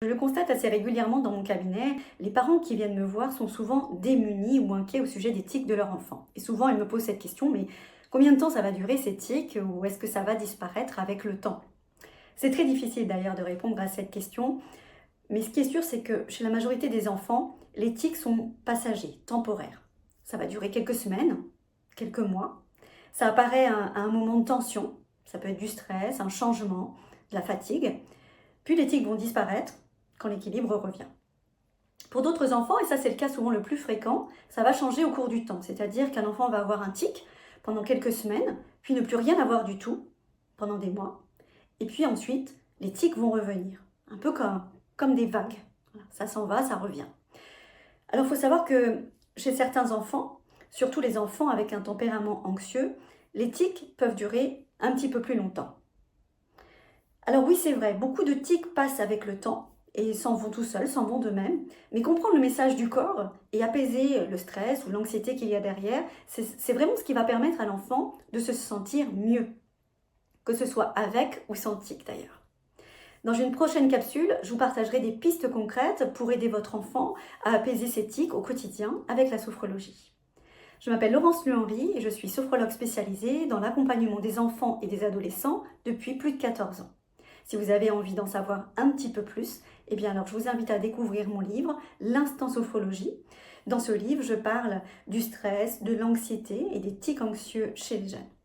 Je le constate assez régulièrement dans mon cabinet, les parents qui viennent me voir sont souvent démunis ou inquiets au sujet des tics de leur enfant. Et souvent, ils me posent cette question, mais combien de temps ça va durer ces tics ou est-ce que ça va disparaître avec le temps? C'est très difficile d'ailleurs de répondre à cette question, mais ce qui est sûr, c'est que chez la majorité des enfants, les tics sont passagers, temporaires. Ça va durer quelques semaines, quelques mois. Ça apparaît à un moment de tension, ça peut être du stress, un changement, de la fatigue. Puis les tics vont disparaître quand l'équilibre revient. Pour d'autres enfants, et ça c'est le cas souvent le plus fréquent, ça va changer au cours du temps. C'est-à-dire qu'un enfant va avoir un tic pendant quelques semaines, puis ne plus rien avoir du tout pendant des mois. Et puis ensuite, les tics vont revenir, un peu comme des vagues. Voilà, ça s'en va, ça revient. Alors il faut savoir que chez certains enfants, surtout les enfants avec un tempérament anxieux, les tics peuvent durer un petit peu plus longtemps. Alors oui, c'est vrai, beaucoup de tics passent avec le temps et s'en vont tout seuls, s'en vont d'eux-mêmes. Mais comprendre le message du corps et apaiser le stress ou l'anxiété qu'il y a derrière, c'est vraiment ce qui va permettre à l'enfant de se sentir mieux, que ce soit avec ou sans tic d'ailleurs. Dans une prochaine capsule, je vous partagerai des pistes concrètes pour aider votre enfant à apaiser ses tics au quotidien avec la sophrologie. Je m'appelle Laurence Luhenry et je suis sophrologue spécialisée dans l'accompagnement des enfants et des adolescents depuis plus de 14 ans. Si vous avez envie d'en savoir un petit peu plus, eh bien alors je vous invite à découvrir mon livre L'Instant Sophrologie. Dans ce livre, je parle du stress, de l'anxiété et des tics anxieux chez les jeunes.